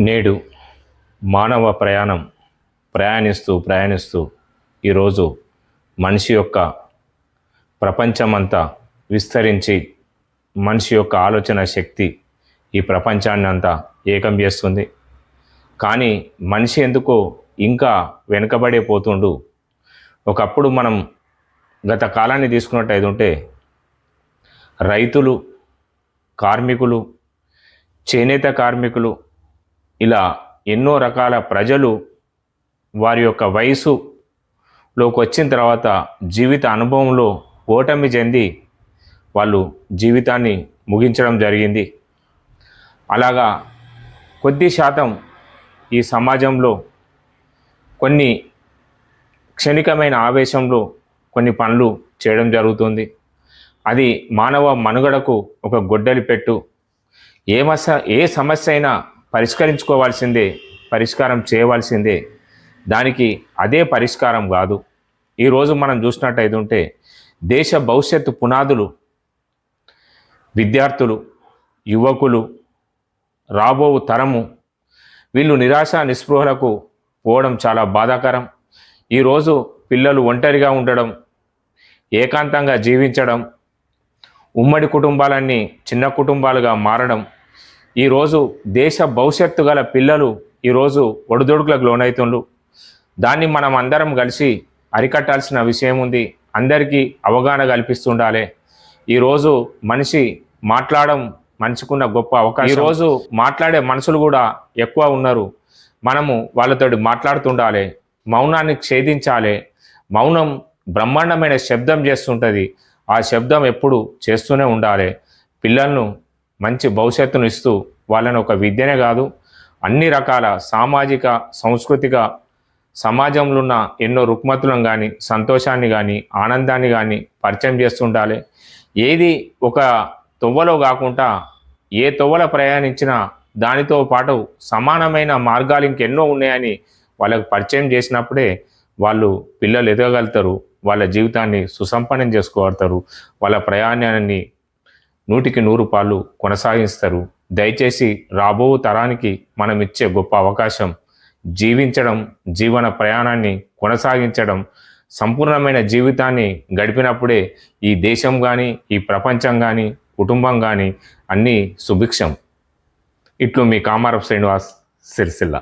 నేడు మానవ ప్రయాణిస్తూ ఈరోజు మనిషి యొక్క ప్రపంచమంతా విస్తరించి మనిషి యొక్క ఆలోచన శక్తి ఈ ప్రపంచాన్ని అంతా ఏకం చేస్తుంది. కానీ మనిషి ఎందుకో ఇంకా వెనుకబడే పోతుండు. ఒకప్పుడు మనం గత కాలాన్ని తీసుకున్నట్టయితే రైతులు, కార్మికులు, చేనేత కార్మికులు ఇలా ఎన్నో రకాల ప్రజలు వారి యొక్క వయసులోకి వచ్చిన తర్వాత జీవిత అనుభవంలో ఓటమి చెంది వాళ్ళు జీవితాన్ని ముగించడం జరిగింది. అలాగా కొద్ది శాతం ఈ సమాజంలో కొన్ని క్షణికమైన ఆవేశంలో కొన్ని పనులు చేయడం జరుగుతుంది. అది మానవ మనుగడకు ఒక గొడ్డలి పెట్టు. ఏ సమస్య అయినా పరిష్కరించుకోవాల్సిందే, పరిష్కారం చేయవలసిందే. దానికి అదే పరిష్కారం కాదు. ఈరోజు మనం చూసినట్టయితే దేశ భవిష్యత్తు పునాదులు విద్యార్థులు, యువకులు, రాబో తరము వీళ్ళు నిరాశ నిస్పృహలకు పోవడం చాలా బాధాకరం. ఈరోజు పిల్లలు ఒంటరిగా ఉండడం, ఏకాంతంగా జీవించడం, ఉమ్మడి కుటుంబాలన్నీ చిన్న కుటుంబాలుగా మారడం, ఈరోజు దేశ భవిష్యత్తు గల పిల్లలు ఈరోజు ఒడిదొడుకులకు లోనవుతుండ్రు. దాన్ని మనం అందరం కలిసి అరికట్టాల్సిన విషయం ఉంది. అందరికీ అవగాహన కల్పిస్తుండాలి. ఈరోజు మనిషి మాట్లాడడం మనిషికున్న గొప్ప అవకాశం. ఈరోజు మాట్లాడే మనుషులు కూడా ఎక్కువ ఉన్నారు. మనము వాళ్ళతో మాట్లాడుతుండాలి, మౌనాన్ని ఛేదించాలి. మౌనం బ్రహ్మాండమైన శబ్దం చేస్తుంటుంది. ఆ శబ్దం ఎప్పుడు చేస్తూనే ఉండాలి. పిల్లలను మంచి భవిష్యత్తును ఇస్తూ వాళ్ళని ఒక విద్యనే కాదు అన్ని రకాల సామాజిక సాంస్కృతిక సమాజంలో ఉన్న ఎన్నో రుగ్మతులను కానీ సంతోషాన్ని కానీ ఆనందాన్ని కానీ పరిచయం చేస్తుండాలి. ఏది ఒక తొవ్వలో కాకుండా ఏ తొవ్వలో ప్రయాణించినా దానితో పాటు సమానమైన మార్గాలు ఇంకెన్నో ఉన్నాయని వాళ్ళకు పరిచయం చేసినప్పుడే వాళ్ళు పిల్లలు ఎదగలుగుతారు. వాళ్ళ జీవితాన్ని సుసంపన్నం చేసుకోగలుగుతారు. వాళ్ళ ప్రయాణాన్ని 100కి 100 పాళ్ళు కొనసాగిస్తారు. దయచేసి రాబో తరానికి మనం ఇచ్చే గొప్ప అవకాశం జీవించడం, జీవన ప్రయాణాన్ని కొనసాగించడం, సంపూర్ణమైన జీవితాన్ని గడిపినప్పుడే ఈ దేశం కానీ, ఈ ప్రపంచం కానీ, కుటుంబం కానీ అన్నీ సుభిక్షం. ఇట్లు మీ కామారపు శ్రీనివాస్, సిరిసిల్ల.